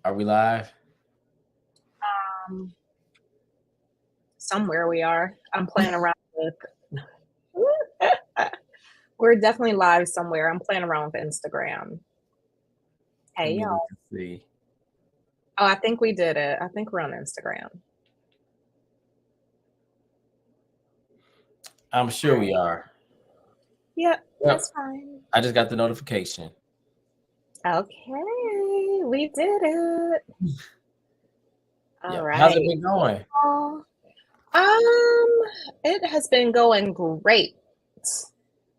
Are we live? Um, Somewhere we are. I'm playing around with. We're definitely live somewhere. I'm playing around with Instagram. Let Hey me look y'all. and see. Oh, I think we did it. I think we're on Instagram. I'm sure we are. Yep, Yep. that's fine. I just got the notification. Okay, we did it. All Yeah. right. How's it been going? It has been going great.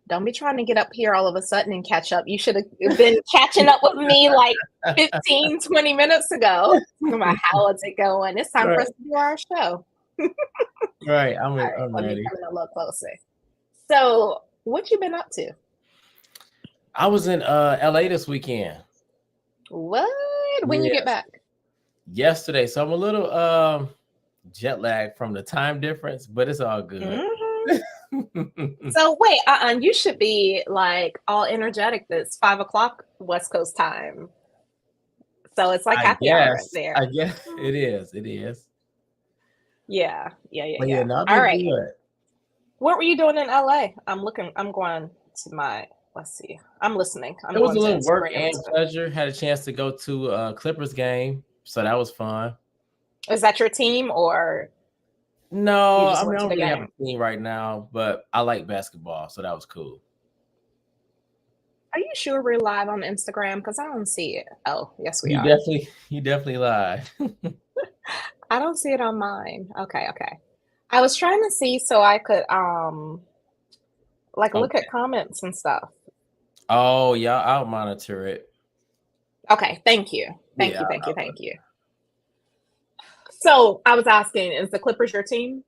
Don't be trying to get up here all of a sudden and catch up. You should have been catching up with me like 15, 20 minutes ago. How is it going? It's time for us to do our show. Right. All right, I'm let me ready. come in a little closer. So, what you been up to? I was in LA this weekend. What? When you get back? Yesterday. So I'm a little jet lagged from the time difference, but it's all good. Mm-hmm. So wait, you should be like all energetic. It's 5 o'clock West Coast time. So it's like happy hour right there. I guess it is. It is. Yeah. But yeah, no, I've All been right. good. What were you doing in LA? I'm going to my, let's see. I'm listening. It was a little work and pleasure. Had a chance to go to a Clippers game. So that was fun. Is that your team or? No, I don't really have a team right now, but I like basketball. So that was cool. Are you sure we're live on Instagram? Because I don't see it. Oh, yes, we are. You definitely live. I don't see it on mine. Okay. I was trying to see so I could look at comments and stuff. Oh yeah, I'll monitor it. Okay, thank you. Thank you. So I was asking, is the Clippers your team?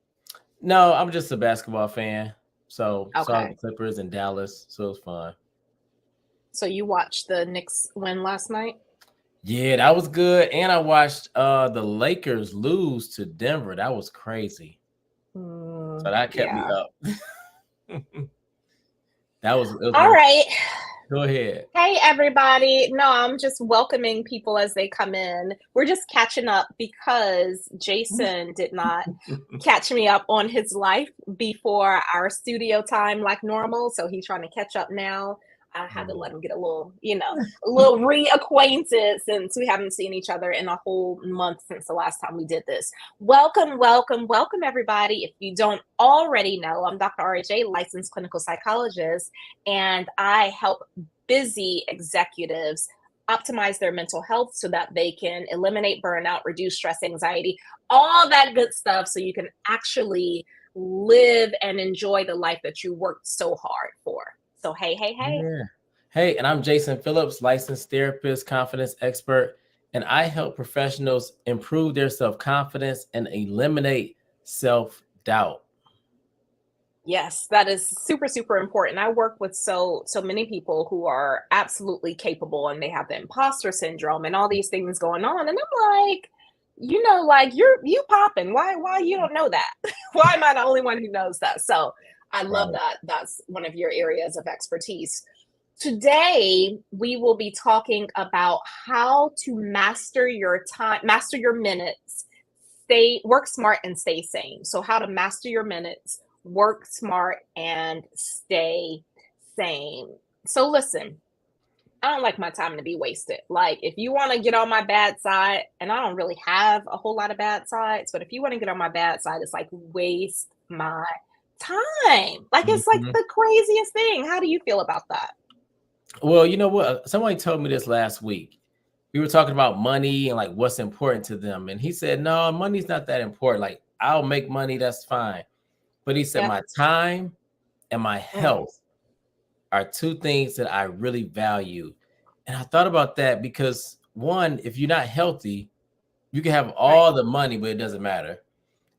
No, I'm just a basketball fan. So okay. Saw the Clippers in Dallas, so it was fun. So you watched the Knicks win last night? Yeah, that was good. And I watched the Lakers lose to Denver. That was crazy. So that kept me up. It was all right. Go ahead. Hey, everybody. No, I'm just welcoming people as they come in. We're just catching up because Jason did not catch me up on his life before our studio time like normal. So he's trying to catch up now. I had to let him get a little reacquainted since we haven't seen each other in a whole month since the last time we did this. Welcome, everybody. If you don't already know, I'm Dr. RJ, licensed clinical psychologist, and I help busy executives optimize their mental health so that they can eliminate burnout, reduce stress, anxiety, all that good stuff so you can actually live and enjoy the life that you worked so hard for. So, hey. Yeah. Hey, and I'm Jason Phillips, licensed therapist, confidence expert, and I help professionals improve their self-confidence and eliminate self-doubt. Yes, that is super, super important. I work with so many people who are absolutely capable and they have the imposter syndrome and all these things going on. And I'm like, you popping. Why you don't know that? Why am I the only one who knows that? So I love that. That's one of your areas of expertise. Today, we will be talking about how to master your time, master your minutes, work smart and stay sane. So how to master your minutes, work smart and stay sane. So listen, I don't like my time to be wasted. Like if you want to get on my bad side, and I don't really have a whole lot of bad sides, but if you want to get on my bad side, it's like waste my time. Like it's like the craziest thing. How do you feel about that? Well, you know what? Somebody told me this last week. We were talking about money and like what's important to them. And he said, no, money's not that important. Like I'll make money, that's fine. But he said, my time and my health are two things that I really value. And I thought about that because one, if you're not healthy, you can have all the money, but it doesn't matter.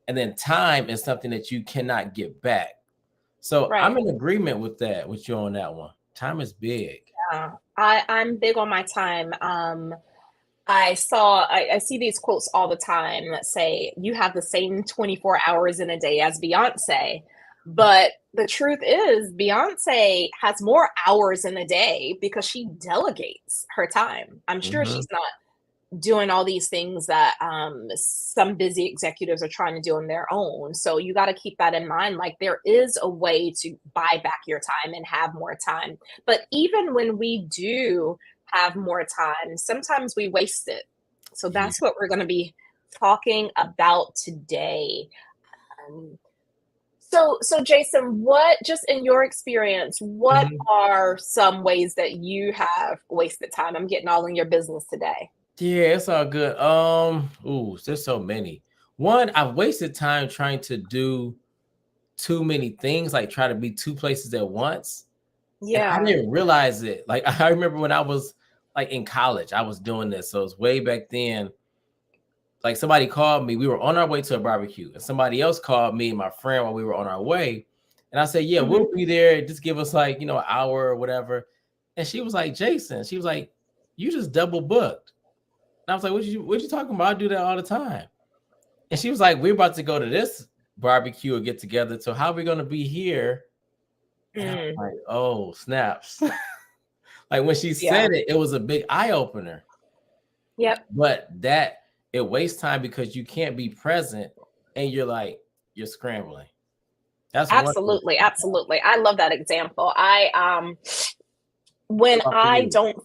And then time is something that you cannot get back. So I'm in agreement with you on that one. Time is big. Yeah, I'm big on my time. I see these quotes all the time that say you have the same 24 hours in a day as Beyonce. But the truth is Beyonce has more hours in a day because she delegates her time. I'm sure she's not doing all these things that some busy executives are trying to do on their own. So you got to keep that in mind. Like there is a way to buy back your time and have more time. But even when we do have more time, sometimes we waste it. So Yeah. that's what we're going to be talking about today. Um, so Jason, what just in your experience, what Mhm. are some ways that you have wasted time? I'm getting all in your business today. Yeah, it's all good. Ooh, there's so many. One, I've wasted time trying to do too many things, like try to be two places at once. And I Yeah. didn't realize it. Like I remember when I was like in college, I was doing this. So it's way back then. Like somebody called me. We were on our way to a barbecue, and somebody else called me and my friend while we were on our way. And I said, "Yeah, Hmm. we'll be there. Just give us like an hour or whatever." And she was like, "Jason," she was like, "You just double booked." And I was like, "What you talking about? I do that all the time." And she was like, "We're about to go to this barbecue or get together. So how are we gonna be here?" And I was Mm, like, "Oh, snaps." Like when she yeah. said it, it was a big eye opener. Yep. But that it wastes time because you can't be present and you're scrambling. That's one thing. Absolutely. Absolutely. I love that example. When What about for I you? don't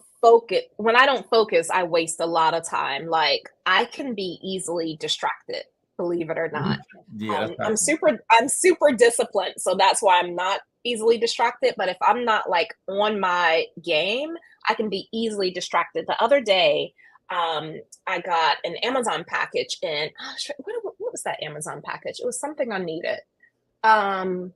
focus, I waste a lot of time. Like I can be easily distracted, believe it or not. Yeah, that's I'm super disciplined, so that's why I'm not easily distracted. But if I'm not like on my game, I can be easily distracted. The other day, I got an Amazon package, and what was that Amazon package? It was something I needed. Um,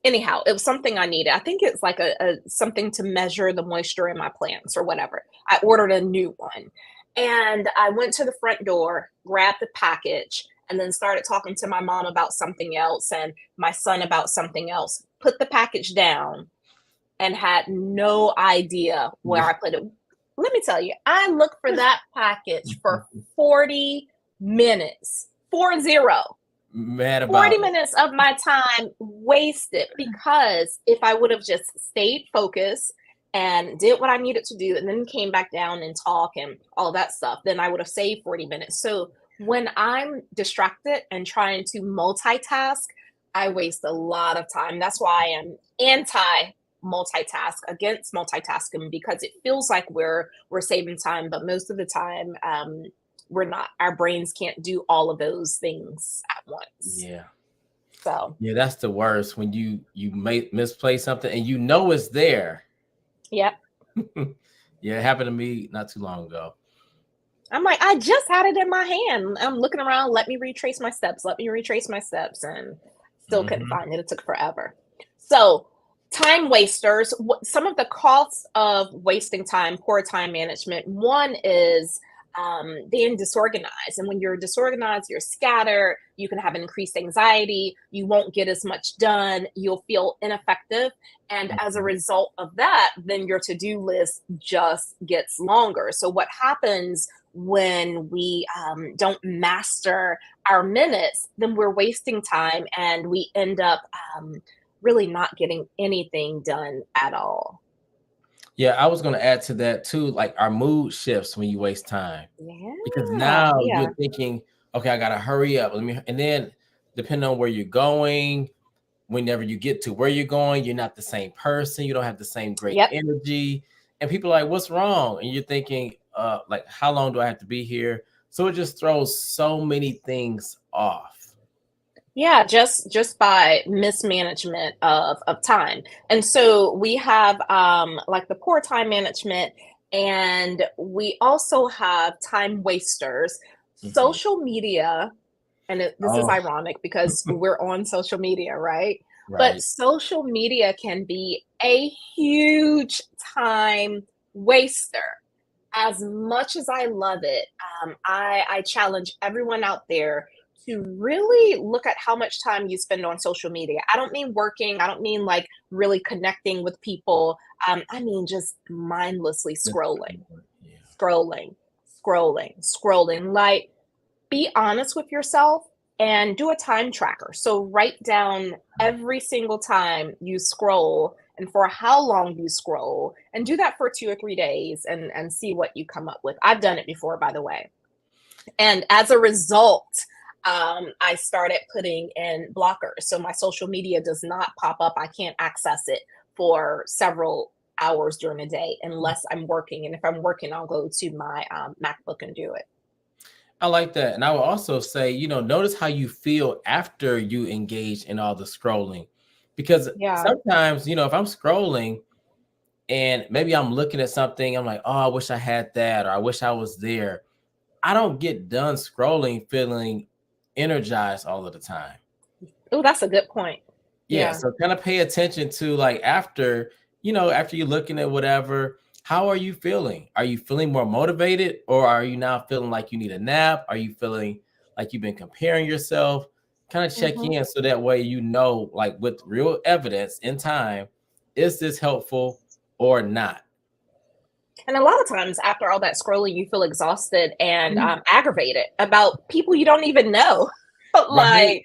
Anyhow, it was something I needed. I think it's like a something to measure the moisture in my plants or whatever. I ordered a new one, and I went to the front door, grabbed the package, and then started talking to my mom about something else and my son about something else. Put the package down and had no idea where yeah. I put it. Let me tell you, I looked for that package for 40 minutes. 40. Mad 40 about it. minutes of my time wasted because if I would have just stayed focused and did what I needed to do and then came back down and talk and all that stuff, then I would have saved 40 minutes. So when I'm distracted and trying to multitask, I waste a lot of time. That's why I am anti multitask against multitasking because it feels like we're saving time, but most of the time we're not. Our brains can't do all of those things at once. Yeah. So, Yeah, that's the worst when you may misplace something and you know it's there. yep. Yeah, it happened to me not too long ago. I'm like, I just had it in my hand. I'm looking around. Let me retrace my steps. Let me retrace my steps, and still couldn't Mhm. find it. It took forever. So, time wasters. Some of the costs of wasting time, poor time management. One is being disorganized, and when you're disorganized, you're scattered. You can have increased anxiety. You won't get as much done. You'll feel ineffective, and as a Mhm. result of that, then your to-do list just gets longer. So, what happens when we don't master our minutes, then we're wasting time and we end up really not getting anything done at all. Yeah, I was gonna add to that too, like our mood shifts when you waste time. Because Yeah, now yeah, you're thinking, okay, I gotta hurry up. And then depending on where you're going, whenever you get to where you're going, you're not the same person, you don't have the same great yep. energy. And people are like, what's wrong? And you're thinking, like, how long do I have to be here? So it just throws so many things off. Yeah, just by mismanagement of time. And so we have like the poor time management, and we also have time wasters. Mhm. Social media, and this is Oh, ironic because we're on social media, right? But right. social media can be a huge time waster. As much as I love it, I challenge everyone out there to really look at how much time you spend on social media. I don't mean working, I don't mean like really connecting with people. I mean just mindlessly Just scrolling, yeah. scrolling, scrolling. Like, be honest with yourself and do a time tracker. So write down every single time you scroll and for how long you scroll, and do that for 2 or 3 days and see what you come up with. I've done it before, by the way. And as a result, I started putting in blockers. So my social media does not pop up. I can't access it for several hours during the day unless I'm working. And if I'm working, I'll go to my MacBook and do it. I like that. And I will also say, notice how you feel after you engage in all the scrolling. Because Yeah. sometimes, if I'm scrolling and maybe I'm looking at something, I'm like, oh, I wish I had that, or I wish I was there. I don't get done scrolling feeling energized all of the time. Oh, that's a good point. Yeah. Yeah. So kind of pay attention to like after you're looking at whatever, how are you feeling? Are you feeling more motivated, or are you now feeling like you need a nap? Are you feeling like you've been comparing yourself? Kind of check in so that way like with real evidence in time, is this helpful or not? And a lot of times after all that scrolling, you feel exhausted and aggravated about people you don't even know. Right.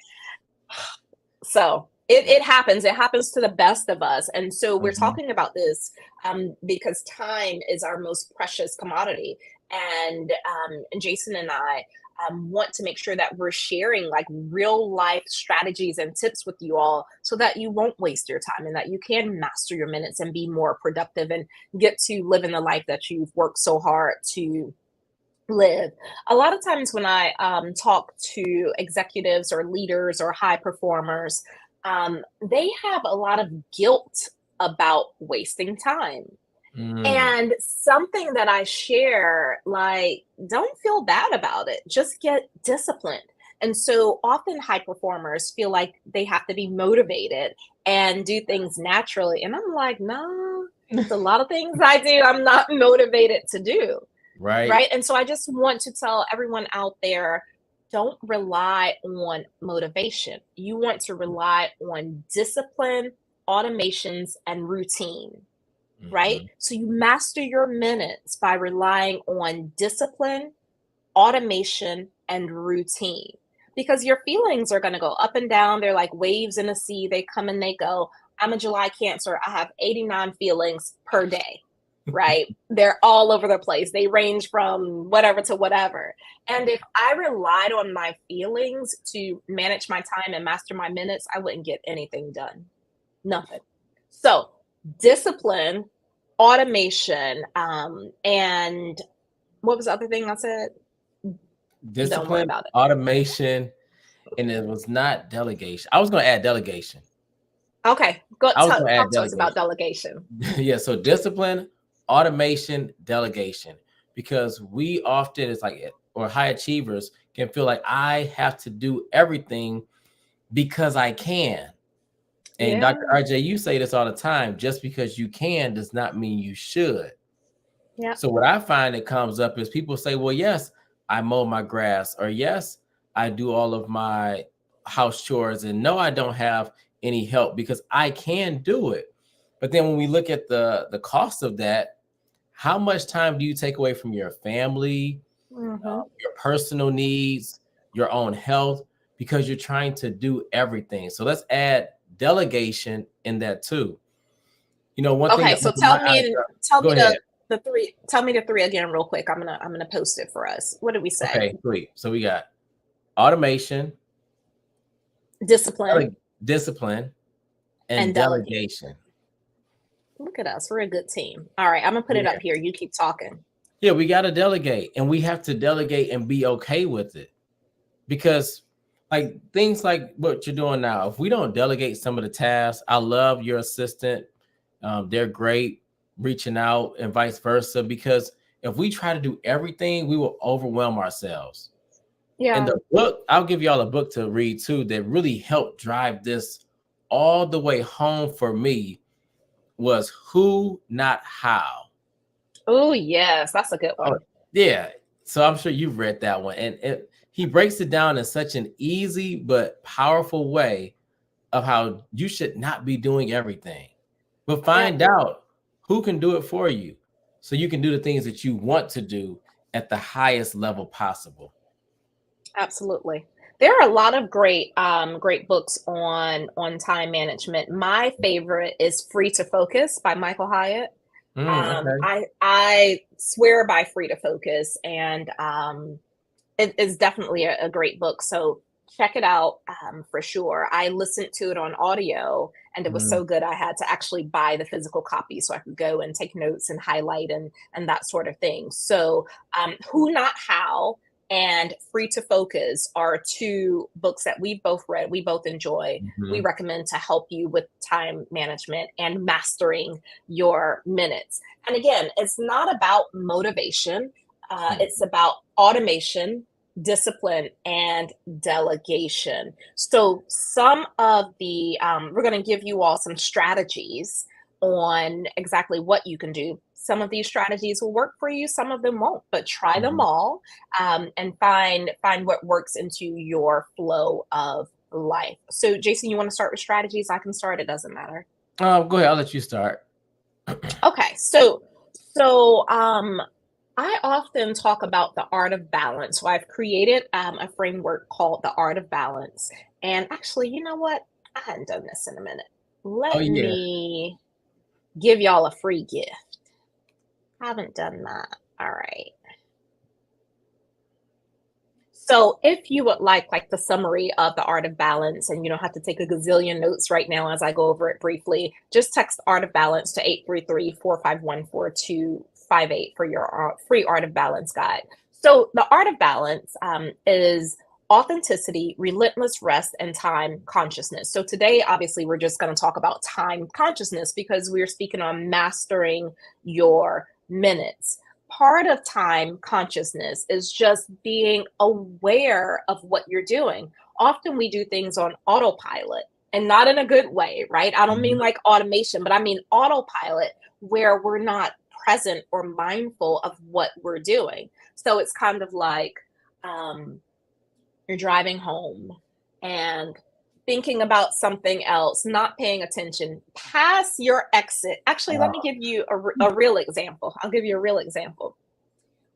So it happens. It happens to the best of us. And so we're talking about this because time is our most precious commodity. And Jason and I want to make sure that we're sharing like real life strategies and tips with you all so that you won't waste your time and that you can master your minutes and be more productive and get to live in the life that you've worked so hard to live. A lot of times when I talk to executives or leaders or high performers, they have a lot of guilt about wasting time. And something that I share, like, don't feel bad about it. Just get disciplined. And so often high performers feel like they have to be motivated and do things naturally. And I'm like, no, there's a lot of things I do I'm not motivated to do. Right. And so I just want to tell everyone out there, don't rely on motivation. You want to rely on discipline, automations, and routine. Right. So you master your minutes by relying on discipline, automation, and routine, because your feelings are going to go up and down. They're like waves in the sea. They come and they go. I'm a July Cancer. I have 89 feelings per day. Right. They're all over the place. They range from whatever to whatever. And if I relied on my feelings to manage my time and master my minutes, I wouldn't get anything done. Nothing. So discipline, automation, and what was the other thing I said? Discipline, don't worry about it. Automation, and it was not delegation. I was going to add delegation. Okay, talk to us about delegation. Yeah, so discipline, automation, delegation, because we often, it's like, or high achievers can feel like I have to do everything because I can. And Dr. RJ, you say this all the time, just because you can does not mean you should. Yeah. So what I find that comes up is people say, well, yes, I mow my grass, or yes, I do all of my house chores, and no, I don't have any help because I can do it. But then when we look at the cost of that, how much time do you take away from your family, your personal needs, your own health, because you're trying to do everything? So let's add delegation in that too. One thing. Okay, so tell me the three again real quick. I'm gonna post it for us. What did we say? Okay, 3. So we got automation, discipline, and delegation. Look at us. We're a good team. All right, I'm gonna put it up here. You keep talking. Yeah, we got to delegate, and we have to delegate and be okay with it, because like things like what you're doing now, if we don't delegate some of the tasks, I love your assistant. They're great, reaching out and vice versa, because if we try to do everything, we will overwhelm ourselves. Yeah. And the book, I'll give y'all a book to read too, that really helped drive this all the way home for me, was Who, Not How. Oh, yes. That's a good one. Yeah. So I'm sure you've read that one. And he breaks it down in such an easy but powerful way of how you should not be doing everything, but find out who can do it for you so you can do the things that you want to do at the highest level possible. Absolutely. There are a lot of great books on time management. My favorite is Free to Focus by Michael Hyatt. Okay. I swear by Free to Focus, and it is definitely a great book. So check it out for sure. I listened to it on audio, and it was Mm, so good I had to actually buy the physical copy so I could go and take notes and highlight and that sort of thing. So Who Not How and Free to Focus are two books that we've both read, we both enjoy. We mhm, recommend to help you with time management and mastering your minutes. And again, it's not about motivation. It's mm, about automation, discipline, and delegation. So, some of we're going to give you all some strategies on exactly what you can do. Some of these strategies will work for you, some of them won't, but try them mhm. all and find what works into your flow of life. So, Jason, you want to start with strategies? I can start. It doesn't matter. Go ahead. I'll let you start. Okay, so I often talk about the art of balance. So I've created a framework called the art of balance. And actually, you know what? I hadn't done this in a minute. Oh Let yeah. me give y'all a free gift. Haven't done that. All right. So if you would like the summary of the art of balance, and you don't have to take a gazillion notes right now as I go over it briefly, just text art of balance to 833-451-4258 for your free art of balance guide. So the art of balance is authenticity, relentless rest, and time consciousness. So today, obviously, we're just going to talk about time consciousness because we're speaking on mastering your minutes. Part of time consciousness is just being aware of what you're doing. Often we do things on autopilot, and not in a good way, right? I don't mean Mhm. like automation, but I mean autopilot where we're not present or mindful of what we're doing. So it's kind of like um, you're driving home and thinking about something else, not paying attention, pass your exit. Actually, let me Uh, give you a real example. I'll give you a real example.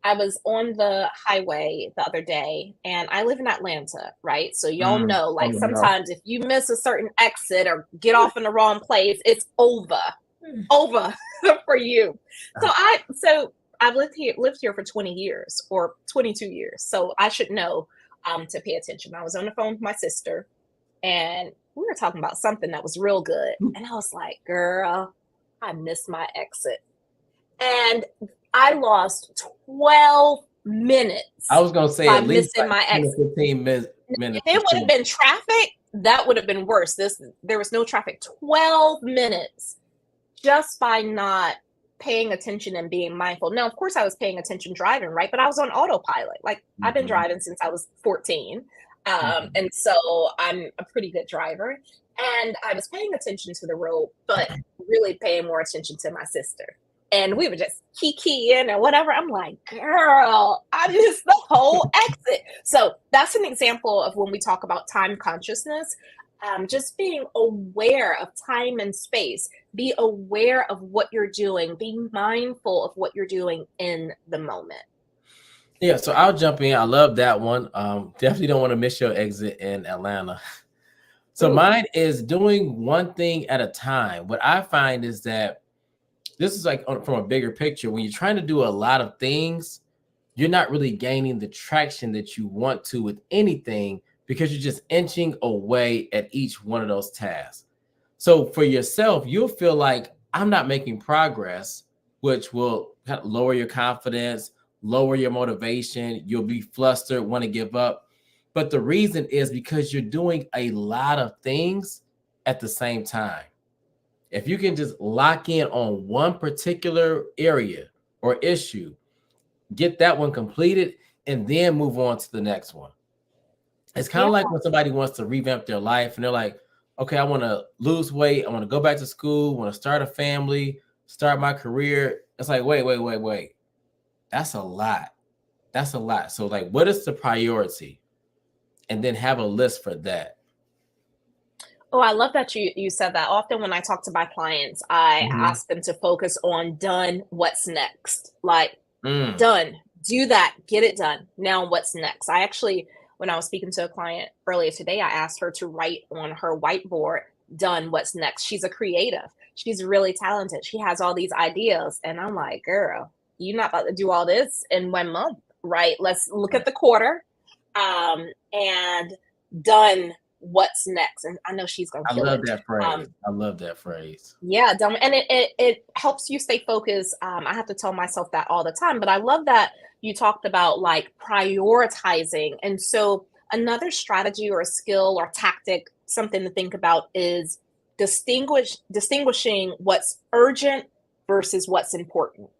I was on the highway the other day, and I live in Atlanta, right? So y'all know, oh like no. sometimes if you miss a certain exit or get off in the wrong place, it's over for you. So I've lived here for 20 years or 22 years. So I should know to pay attention. I was on the phone with my sister, and we were talking about something that was real good. And I was like, girl, I missed my exit. And I lost 12 I minutes was gonna say by at least missing like my 10 exit. to 15 If minutes for it would have sure. been traffic, that would have been worse. There was no traffic. 12 minutes just by not paying attention and being mindful. Now, of course, I was paying attention driving, right? But I was on autopilot. Like I've been Mhm, driving since I was 14. mhm. And so I'm a pretty good driver. And I was paying attention to the road, but really paying more attention to my sister. And we were just keying and whatever. I'm like, girl, I missed the whole exit. So that's an example of when we talk about time consciousness, just being aware of time and space. Be aware of what you're doing. Be mindful of what you're doing in the moment. Yeah, so I'll jump in. I love that one. Definitely don't want to miss your exit in Atlanta. So Ooh, mine is doing one thing at a time. What I find is that this is like from a bigger picture. When you're trying to do a lot of things, you're not really gaining the traction that you want to with anything because you're just inching away at each one of those tasks. So for yourself, you'll feel like I'm not making progress, which will kind of lower your confidence, lower your motivation. You'll be flustered, want to give up. But the reason is because you're doing a lot of things at the same time. If you can just lock in on one particular area or issue, get that one completed, and then move on to the next one. It's kind yeah. of like when somebody wants to revamp their life and they're like, okay, I want to lose weight. I want to go back to school. I want to start a family, start my career. It's like, wait. That's a lot. That's a lot. So, like, what is the priority? And then have a list for that. Oh, I love that you said that. Often when I talk to my clients, I Mhm. ask them to focus on done, what's next? Like Mm, done. Do that. Get it done. Now what's next? I actually when I was speaking to a client earlier today, I asked her to write on her whiteboard, done, what's next. She's a creative. She's really talented. She has all these ideas. And I'm like, girl, you're not about to do all this in 1 month, right? Let's look at the quarter, and done, what's next. And I know she's going to I kill love it. that phrase. I love that phrase. Yeah, done. And it helps you stay focused. I have to tell myself that all the time, but I love that you talked about like prioritizing. And so another strategy or a skill or tactic, something to think about, is distinguishing what's urgent versus what's important,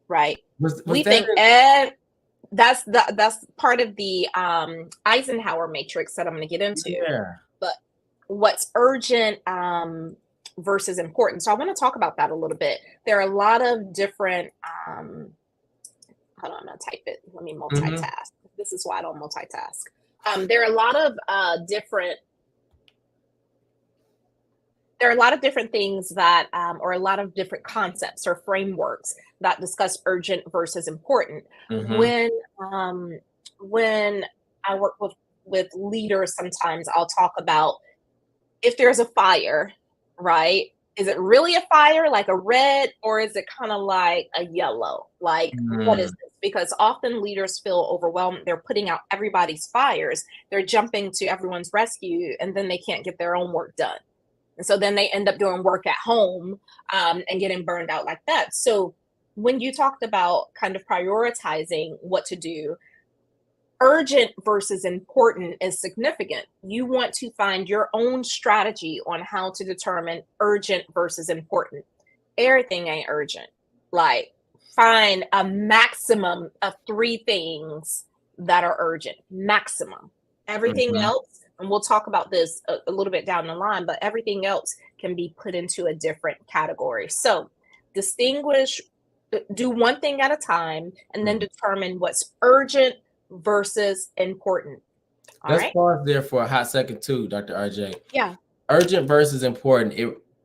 right? Was We that think that's part of the Eisenhower matrix that I'm going to get into. Yeah. But what's urgent versus important. So I want to talk about that a little bit. There are a lot of different hold on, I'm gonna type it. Let me multitask. This is why I don't multitask. There are a lot of different things that or a lot of different concepts or frameworks that discuss urgent versus important. When I work with leaders, sometimes I'll talk about, if there's a fire, right? Is it really a fire, like a red, or is it kind of like a yellow? Like, what is this? Because often leaders feel overwhelmed. They're putting out everybody's fires. They're jumping to everyone's rescue, and then they can't get their own work done. And so then they end up doing work at home and getting burned out like that. So when you talked about kind of prioritizing what to do, urgent versus important is significant. You want to find your own strategy on how to determine urgent versus important. Everything ain't urgent. Like, find a maximum of 3 things that are urgent. Maximum. Everything else, and we'll talk about this a little bit down the line, but everything else can be put into a different category. So do one thing at a time, and then determine what's urgent versus important. Let's pause there for a hot second too, Dr. RJ. Yeah. Urgent versus important.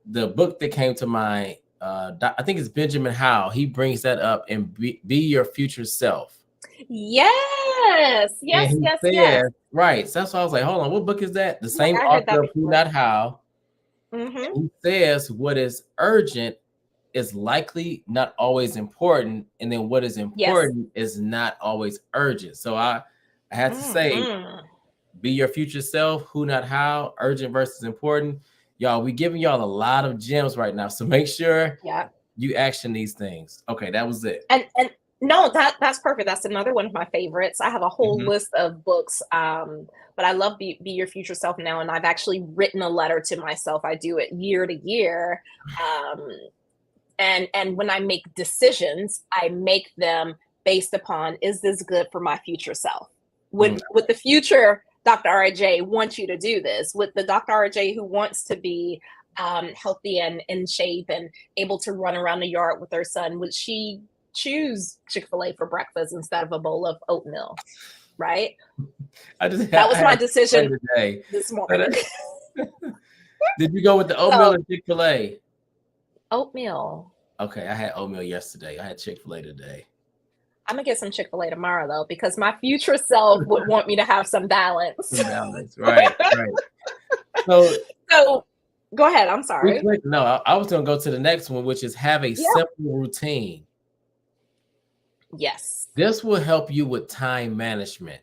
The book that came to mind, I think it's Benjamin Howe. He brings that up in Be Your Future Self. Yes. Right. So that's why I was like, hold on, what book is that? The same author of Who Not How. He says what is urgent is likely not always important, and then what is important is not always urgent. So I had to say, Be Your Future Self, Who Not How, urgent versus important. Y'all, we giving y'all a lot of gems right now, so make sure you action these things. Okay, that was it. And no, that's perfect. That's another one of my favorites. I have a whole list of books, but I love Be Your Future Self now, and I've actually written a letter to myself. I do it year to year. And when I make decisions, I make them based upon, is this good for my future self? With the future Dr. RJ wants you to do this. With the Dr. RJ who wants to be healthy and in shape and able to run around the yard with her son, would she choose Chick-fil-A for breakfast instead of a bowl of oatmeal? Right? That was my decision this morning. Did you go with the oatmeal or Chick-fil-A? Oatmeal. Okay, I had oatmeal yesterday. I had Chick-fil-A today. I'm gonna get some Chick-fil-A tomorrow though, because my future self would want me to have some balance. Right. So go ahead. I'm sorry. No, I was gonna go to the next one, which is have a simple routine. Yes. This will help you with time management.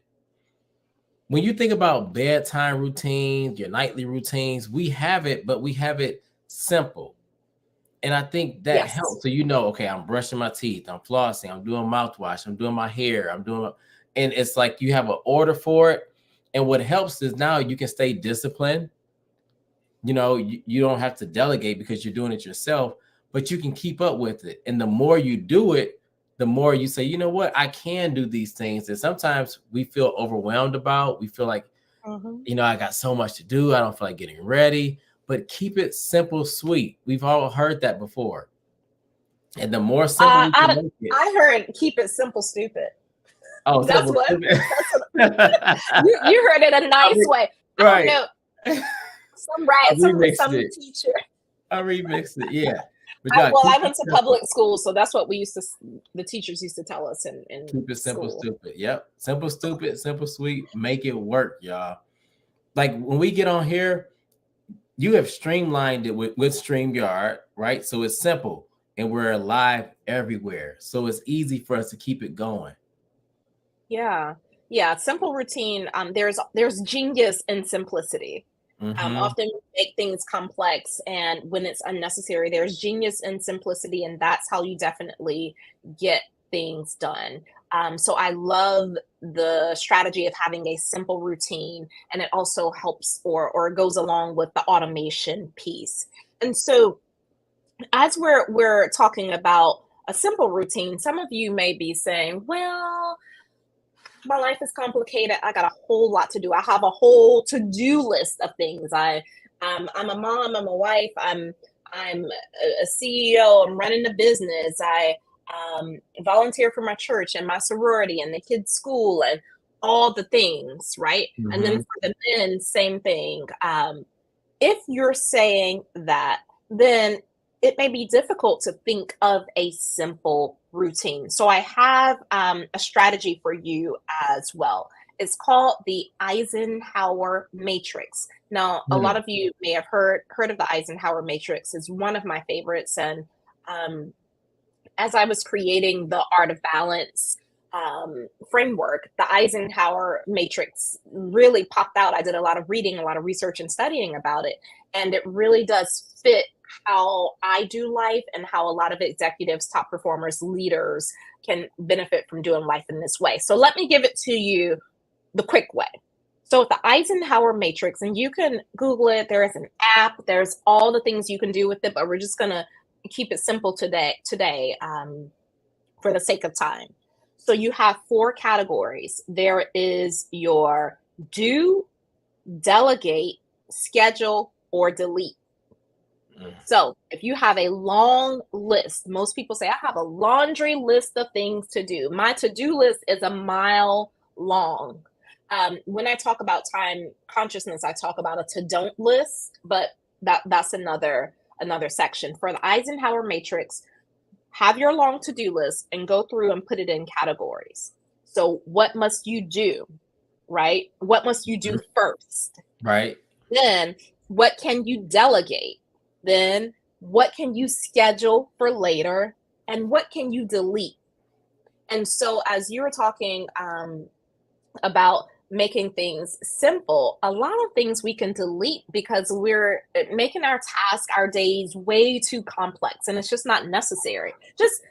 When you think about bedtime routines, your nightly routines, we have it, but we have it simple. And I think that helps. So okay, I'm brushing my teeth, I'm flossing, I'm doing mouthwash, I'm doing my hair, and it's like you have an order for it. And what helps is now you can stay disciplined. You don't have to delegate because you're doing it yourself, but you can keep up with it. And the more you do it, the more you say, you know what, I can do these things. And sometimes we feel overwhelmed we feel like, I got so much to do. I don't feel like getting ready. But keep it simple, sweet. We've all heard that before. And the more simple you can make it. I heard keep it simple, stupid. Oh, that's what you heard it a nice way. Right. I don't know. Some teacher. I remixed it, yeah. But yeah, Well, I keep it went to simple. public school, so that's what the teachers used to tell us in Keep it simple, school. stupid. Yep. Simple, stupid, simple, sweet. Make it work, y'all. Like when we get on here, you have streamlined it with StreamYard, right? So it's simple and we're live everywhere. So it's easy for us to keep it going. Yeah. Yeah, simple routine. There's genius in simplicity. Mm-hmm. Often we make things complex, and when it's unnecessary, there's genius in simplicity, and that's how you definitely get things done. So I love the strategy of having a simple routine, and it also helps or goes along with the automation piece. And so as we're talking about a simple routine, some of you may be saying, well, my life is complicated. I got a whole lot to do. I have a whole to-do list of things. I'm a mom, I'm a wife, I'm a CEO, I'm running a business. I volunteer for my church and my sorority and the kids' school and all the things, right? And then Mm-hmm. for the men, same thing. If you're saying that, then it may be difficult to think of a simple routine. So I have a strategy for you as well. It's called the Eisenhower Matrix. Now, a lot of you may have heard of the Eisenhower Matrix. It's one of my favorites. And as I was creating the Art of Balance framework, the Eisenhower Matrix really popped out. I did a lot of reading, a lot of research and studying about it. And it really does fit how I do life and how a lot of executives, top performers, leaders can benefit from doing life in this way. So let me give it to you the quick way. So the Eisenhower Matrix, and you can Google it. There is an app. There's all the things you can do with it, but we're just going to keep it simple today for the sake of time. So you have 4 categories. There is your do, delegate, schedule, or delete. So if you have a long list, most people say, I have a laundry list of things to do. My to-do list is a mile long. When I talk about time consciousness, I talk about a to-don't list, but that's another section. For the Eisenhower Matrix, have your long to-do list and go through and put it in categories. So what must you do, right? What must you do first? Right. Then what can you delegate? Then what can you schedule for later? And what can you delete? And so as you were talking about making things simple, a lot of things we can delete because we're making our task, our days way too complex, and it's just not necessary. Just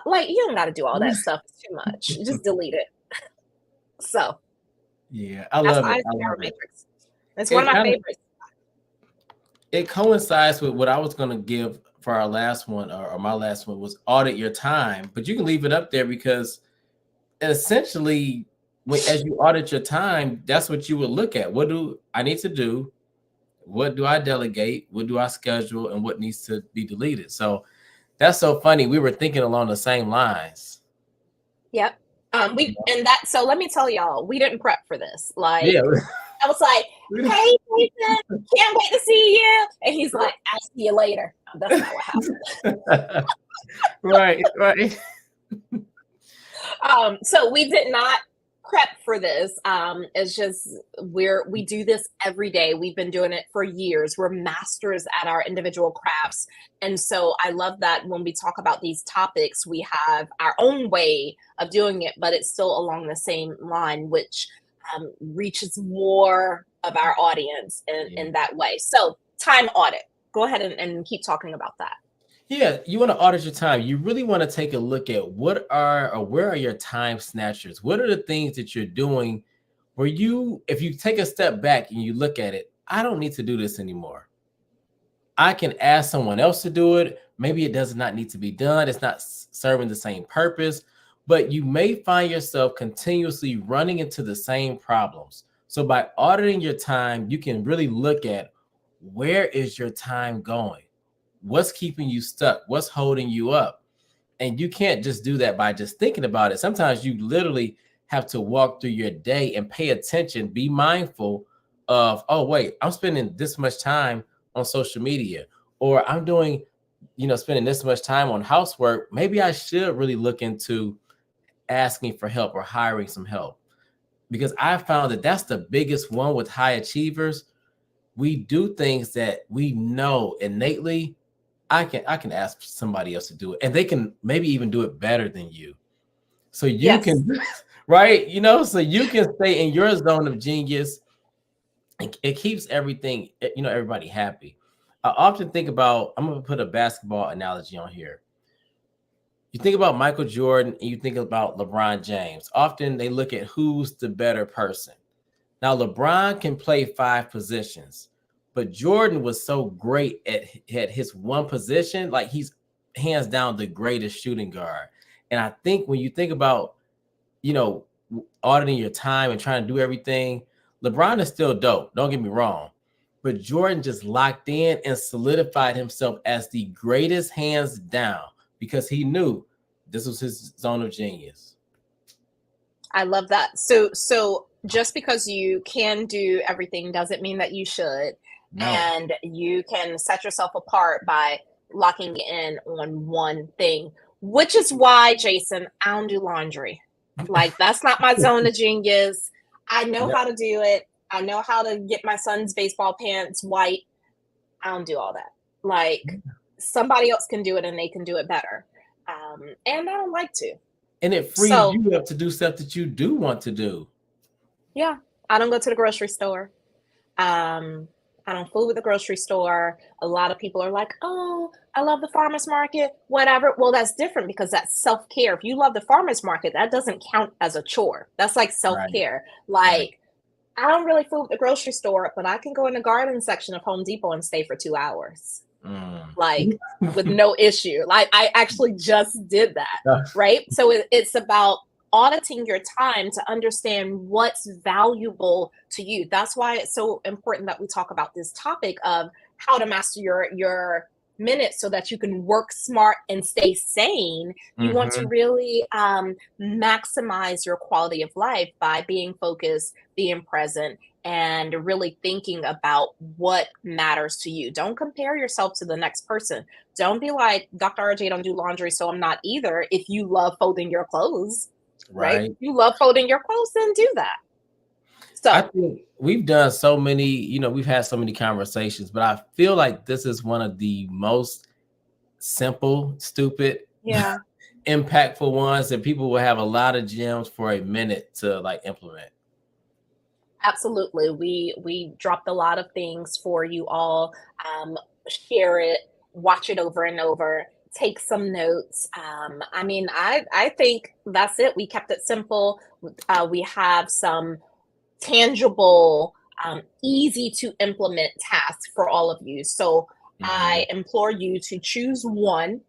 like, you don't got to do all that stuff. It's too much. Just delete it. So yeah, I that's love the it. I Eisenhower love it. Matrix. It's one of my favorites. It coincides with what I was going to give for our last one, or my last one was audit your time, but you can leave it up there because essentially as you audit your time, that's what you would look at. What do I need to do? What do I delegate? What do I schedule? And what needs to be deleted? So that's so funny. We were thinking along the same lines. Yep. So let me tell y'all, we didn't prep for this. Like, Yeah. I was like, hey, Jason, can't wait to see you. And he's like, I'll see you later. That's not what happened. Right. So we did not prep for this. It's just we do this every day. We've been doing it for years. We're masters at our individual crafts. And so I love that when we talk about these topics, we have our own way of doing it, but it's still along the same line, which reaches more of our audience in that way. So time audit. Go ahead and keep talking about that. Yeah, you want to audit your time. You really want to take a look at where are your time snatchers? What are the things that you're doing where if you take a step back and you look at it, I don't need to do this anymore. I can ask someone else to do it. Maybe it does not need to be done. It's not serving the same purpose, but you may find yourself continuously running into the same problems. So by auditing your time, you can really look at where is your time going? What's keeping you stuck? What's holding you up? And you can't just do that by just thinking about it. Sometimes you literally have to walk through your day and pay attention, be mindful of, oh, wait, I'm spending this much time on social media, or I'm doing spending this much time on housework, maybe I should really look into asking for help or hiring some help. Because I found that that's the biggest one with high achievers. We do things that we know innately. I can ask somebody else to do it, and they can maybe even do it better than you. So you Yes. can, right? So you can stay in your zone of genius, and it keeps everything, everybody happy. I often think about, I'm going to put a basketball analogy on here. You think about Michael Jordan and you think about LeBron James. Often they look at who's the better person. Now, LeBron can play 5 positions, but Jordan was so great at his one position, like he's hands down the greatest shooting guard. And I think when you think about, you know, auditing your time and trying to do everything, LeBron is still dope. Don't get me wrong. But Jordan just locked in and solidified himself as the greatest hands down because he knew this was his zone of genius. I love that. So just because you can do everything doesn't mean that you should. No. And you can set yourself apart by locking in on one thing, which is why, Jason, I don't do laundry. Like, that's not my zone of genius. I know how to do it. I know how to get my son's baseball pants white. I don't do all that. Like, somebody else can do it and they can do it better. And I don't like to. And it frees you up to do stuff that you do want to do. Yeah. I don't go to the grocery store. I don't fool with the grocery store. A lot of people are like, oh, I love the farmer's market, whatever. Well, that's different because that's self-care. If you love the farmer's market, that doesn't count as a chore. That's like self-care. Like, I don't really fool with the grocery store, but I can go in the garden section of Home Depot and stay for 2 hours. Like, with no issue. Like, I actually just did that, right? So it's about auditing your time to understand what's valuable to you. That's why it's so important that we talk about this topic of how to master your minutes so that you can work smart and stay sane. You want to really maximize your quality of life by being focused, being present, and really thinking about what matters to you. Don't compare yourself to the next person. Don't be like, Dr. RJ don't do laundry, so I'm not either. If you love folding your clothes, right? You love folding your clothes, then do that. So I think we've done so many, we've had so many conversations, but I feel like this is one of the most simple, stupid, impactful ones that people will have a lot of gems for a minute to like implement. Absolutely. We dropped a lot of things for you all. Share it, watch it over and over, take some notes. I mean, I think that's it. We kept it simple. We have some tangible, easy to implement tasks for all of you. So I implore you to choose one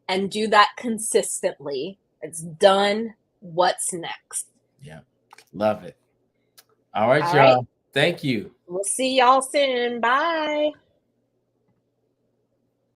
and do that consistently. It's done. What's next? Yeah. Love it. All right, y'all. Thank you. We'll see y'all soon. Bye.